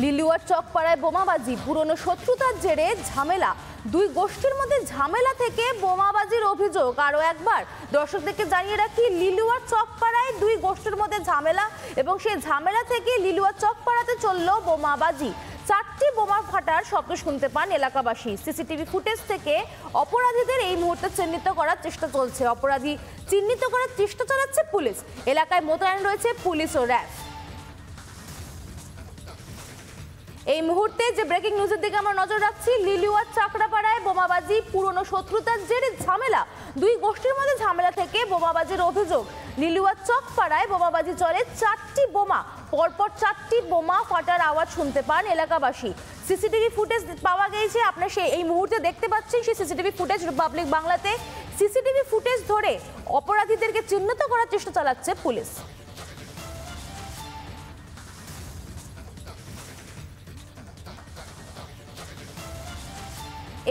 লিলুয়ার চকপাড়ায় বোমাবাজি, পুরনো শত্রুতার জেরে ঝামেলা। দুই গোষ্ঠীর মধ্যে ঝামেলা থেকে বোমাবাজির অভিযোগ। আরও একবার দর্শকদেরকে জানিয়ে রাখি, লিলুয়ার চকপাড়ায় দুই গোষ্ঠীর মধ্যে ঝামেলা এবং সেই ঝামেলা থেকে লিলুয়ার চকপাড়াতে চলল বোমাবাজি। 4টি বোমা ফাটার শব্দ শুনতে পান এলাকাবাসী। সিসিটিভি ফুটেজ থেকে অপরাধীদের এই মুহূর্তে চিহ্নিত করার চেষ্টা চলছে। অপরাধী চিহ্নিত করার চেষ্টা চালাচ্ছে পুলিশ। এলাকায় মোতায়েন রয়েছে পুলিশ ও র্যাব। এই মুহূর্তে যে ব্রেকিং নিউজের দিকে আমরা নজর রাখছি, লিলুয়ার চাকরাপাড়ায় বোমাবাজি, পুরনো শত্রুতার জেরে ঝামেলা। দুই গোষ্ঠীর মধ্যে ঝামেলা থেকে বোমাবাজির অভিযোগ। লিলুয়ার চকপাড়ায় বোমাবাজি চলে, 4টি বোমা, পরপর 4টি বোমা ফাটার আওয়াজ শুনতে পান এলাকাবাসী। সিসিটিভি ফুটেজ পাওয়া গিয়েছে, আপনারা এই মুহূর্তে দেখতে পাচ্ছেন সেই সিসিটিভি ফুটেজ রিপাবলিক বাংলাতে। সিসিটিভি ফুটেজ ধরে অপরাধীদেরকে চিহ্নিত করার চেষ্টা চালাচ্ছে পুলিশ।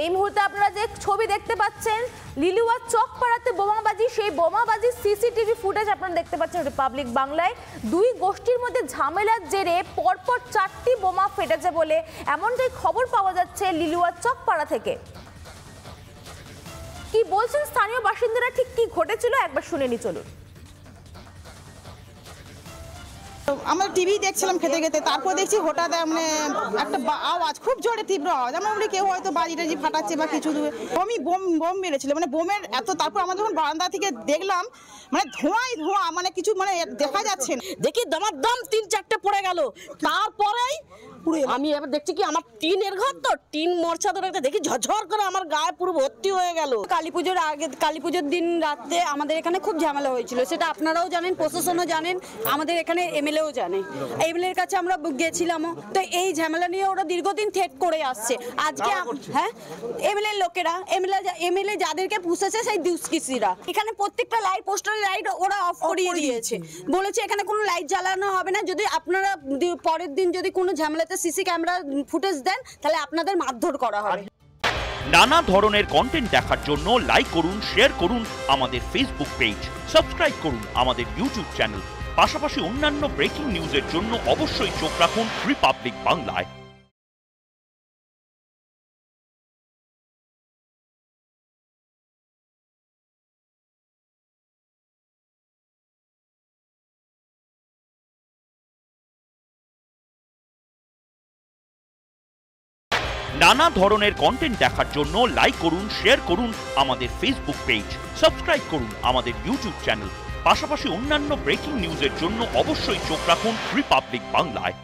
এই মুহূর্তে আপনারা যে ছবি দেখতে পাচ্ছেন, লিলুয়ার চকপাড়াতে বোমাবাজি, সেই বোমাবাজির সিসিটিভি ফুটেজ আপনারা দেখতে পাচ্ছেন রিপাবলিক বাংলায়। দুই গোষ্ঠীর মধ্যে ঝামেলার জেরে পরপর 4টি বোমা ফেটেছে বলে এমনটাই খবর পাওয়া যাচ্ছে লিলুয়ার চকপাড়া থেকে। কি বলছেন স্থানীয় বাসিন্দারা, ঠিক কি ঘটেছিল একবার শুনে নি চলুন। আমরা টিভি দেখছিলাম খেতে খেতে, তারপর দেখছি হঠাৎ মানে একটা আওয়াজ, খুব জোরে তীব্র আওয়াজ। আমরা বলি কেউ হয়তো বাজি টাজি ফাটাচ্ছে বা কিছু বোম মেরেছিল, মানে বোমের এত। তারপর আমরা যখন বারান্দা থেকে দেখলাম, মানে ধোঁয়াই ধোঁয়া, মানে কিছু মানে দেখা যাচ্ছে না। দেখি দমাদম 3-4টে পড়ে গেল। তারপরেই আমি এবার দেখছি কি আমার টিনের ঘর, তো টিন মরচা ধরে দেখি ঝরঝর করে আমার গায়ে পুরো ভর্তি হয়ে গেল। কালীপুজোর আগে, কালীপুজোর দিন রাতে আমাদের এখানে খুব ঝামেলা হয়েছিল, সেটা আপনারাও জানেন, প্রশাসনও জানেন, আমাদের এখানে এমএলএও জানে। এমএলএর কাছে আমরা গেছিলাম, তো এই ঝামেলা নিয়ে ওরা দীর্ঘদিন থেট করে আসছে। আজকে হ্যাঁ, এমএলএর লোকেরা, এমএলএ যাদেরকে পুষেছে সেই দুষ্কৃতীরা, এখানে প্রত্যেকটা লাইট, পোস্টার লাইট ওরা অফ করিয়ে দিয়েছে। বলেছে এখানে কোনো লাইট জ্বালানো হবে না, যদি আপনারা পরের দিন যদি কোনো ঝামেলাতে সিসি ক্যামেরা ফুটেজ দেন তাহলে আপনাদের মারধর করা হবে। নানা ধরনের কন্টেন্ট দেখার জন্য লাইক করুন, শেয়ার করুন আমাদের ফেসবুক পেজ, সাবস্ক্রাইব করুন আমাদের ইউটিউব চ্যানেল। পাশাপাশি অন্যান্য ব্রেকিং নিউজের জন্য অবশ্যই চোখ রাখুন রিপাবলিক বাংলায়। নানা ধরনের কন্টেন্ট দেখার জন্য লাইক করুন, শেয়ার করুন আমাদের ফেসবুক পেজ, সাবস্ক্রাইব করুন আমাদের ইউটিউব চ্যানেল। পাশাপাশি অন্যান্য ব্রেকিং নিউজের জন্য অবশ্যই চোখ রাখুন রিপাবলিক বাংলায়।